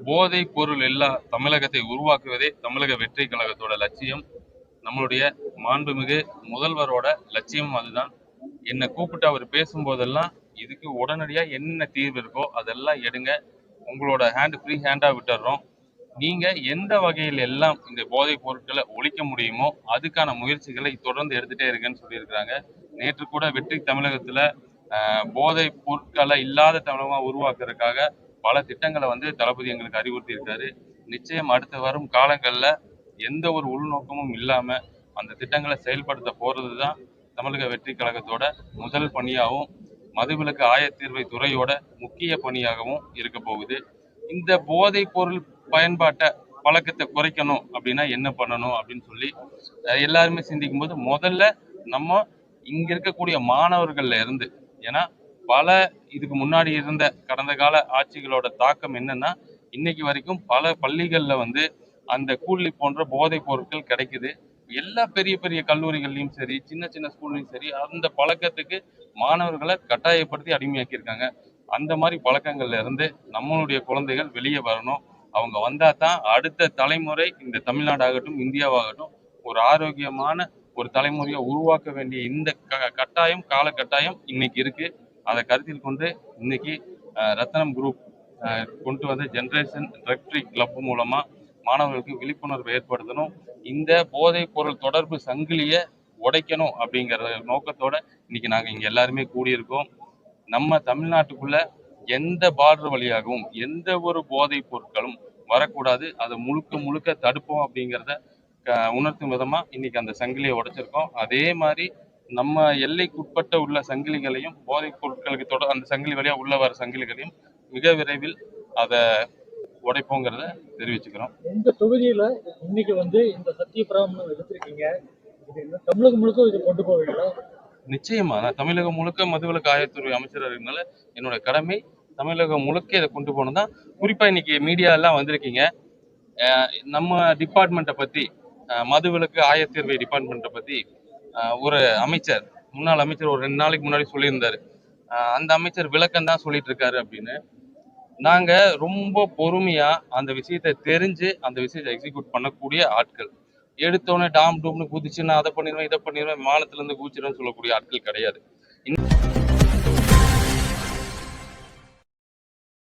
போதைப் பொருள் இல்லா தமிழகத்தை உருவாக்குவதே தமிழக வெற்றி கழகத்தோட லட்சியம். நம்மளுடைய மாண்புமிகு முதல்வரோட லட்சியம் அதுதான். என்னை கூப்பிட்டு அவர் பேசும்போதெல்லாம் இதுக்கு உடனடியா என்ன தீர்வு இருக்கோ அதெல்லாம் எடுங்க, உங்களோட ஃப்ரீ ஹேண்டா விட்டுடுறோம். நீங்க எந்த வகையில் எல்லாம் இந்த போதைப் பொருட்களை ஒழிக்க முடியுமோ அதுக்கான முயற்சிகளை தொடர்ந்து எடுத்துட்டே இருக்குன்னு சொல்லியிருக்கிறாங்க. நேற்று கூட வெற்றி தமிழகத்துல போதை பொருட்களை இல்லாத தமிழகமா உருவாக்குறதுக்காக பல திட்டங்களை தளபதி எங்களுக்கு அறிவுறுத்தி இருக்காரு. நிச்சயம் அடுத்து வரும் காலங்கள்ல எந்த ஒரு உள்நோக்கமும் இல்லாம அந்த திட்டங்களை செயல்படுத்த போறதுதான் தமிழக வெற்றி கழகத்தோட முதல் பணியாகவும் மதுவிலக்கு ஆயத்தீர்வை துறையோட முக்கிய பணியாகவும் இருக்க போகுது. இந்த போதைப் பொருள் பயன்பாட்டை பழக்கத்தை குறைக்கணும் அப்படின்னா என்ன பண்ணணும் அப்படின்னு சொல்லி எல்லாருமே சிந்திக்கும் போது முதல்ல நம்ம இங்க இருக்கக்கூடிய மாணவர்கள்ல இருந்து, ஏன்னா பல இதுக்கு முன்னாடி இருந்த கடந்த கால ஆட்சிகளோட தாக்கம் என்னன்னா இன்னைக்கு வரைக்கும் பல பள்ளிகள்ல அந்த கூலி போன்ற போதைப் பொருட்கள் கிடைக்குது. எல்லா பெரிய பெரிய கல்லூரிகள்லயும் சரி, சின்ன சின்ன ஸ்கூல்லையும் சரி, அந்த பழக்கத்துக்கு மாணவர்களை கட்டாயப்படுத்தி அடிமையாக்கி இருக்காங்க. அந்த மாதிரி பழக்கங்கள்ல இருந்து நம்மளுடைய குழந்தைகள் வெளியே வரணும். அவங்க வந்தா தான் அடுத்த தலைமுறை இந்த தமிழ்நாடாகட்டும் இந்தியாவாகட்டும் ஒரு ஆரோக்கியமான ஒரு தலைமுறையை உருவாக்க வேண்டிய இந்த காலகட்டாயம் இன்னைக்கு இருக்கு. அதை கருத்தில் கொண்டு இன்னைக்கு ரத்னம் குரூப் கொண்டு வந்த ஜெனரேஷன் ட்ரக் ஃப்ரீ கிளப் மூலமா மாணவர்களுக்கு விழிப்புணர்வு ஏற்படுத்தணும். இந்த போதைப் பொருள் தொடர்பு சங்கிலியை உடைக்கணும் அப்படிங்கிற நோக்கத்தோட இன்னைக்கு நாங்க இங்க எல்லாருமே கூடியிருக்கோம். நம்ம தமிழ்நாட்டுக்குள்ள எந்த பார்டர் வழியாகவும் எந்த ஒரு போதைப் பொருட்களும் வரக்கூடாது, அதை முழுக்க முழுக்க தடுப்போம் அப்படிங்கிறத உணர்த்தும் விதமா இன்னைக்கு அந்த சங்கிலியை உடைச்சிருக்கோம். அதே மாதிரி நம்ம எல்லைக்குட்பட்ட உள்ள சங்கிலிகளையும் போதைப் பொருட்களுக்கு அந்த சங்கிலி வழியா உள்ள வர சங்கிலிகளையும் மிக விரைவில் அதை உடைப்போங்கிறத தெரிவிச்சுக்கிறோம். இந்த தொகுதியில இன்னைக்கு இந்த சத்தியபிரமாணம் எடுத்திருக்கீங்க, தமிழகம் முழுக்க இதை கொண்டு போவீங்களா? நிச்சயமா, நான் தமிழகம் முழுக்க மதுவிலக்கு ஆயத்துறை அமைச்சராக இருக்கனால என்னோட கடமை தமிழகம் முழுக்க இதை கொண்டு போகணும் தான். குறிப்பா இன்னைக்கு மீடியா எல்லாம் வந்திருக்கீங்க. நம்ம டிபார்ட்மெண்ட்டை பத்தி, மதுவிலக்கு ஆயத்தீர்வை டிபார்ட்மெண்ட்டை பத்தி ஒரு அமைச்சர், முன்னாள் அமைச்சர் ஒரு 2 நாளைக்கு முன்னாடி சொல்லியிருந்தாரு. அந்த அமைச்சர் விளக்கம் தான் சொல்லிட்டு இருக்காரு அப்படின்னு. நாங்க ரொம்ப பொறுமையா அந்த விஷயத்தை தெரிஞ்சு அந்த விஷயத்தை எக்ஸிக்யூட் பண்ணக்கூடிய ஆட்கள். எடுத்தோடனே டாம் டூம்னு குதிச்சு நான் அதை பண்ணிடுவேன் இதை பண்ணிடுவேன் வானத்துல இருந்து குதிச்சிடுவேன் சொல்லக்கூடிய ஆட்கள் கிடையாது.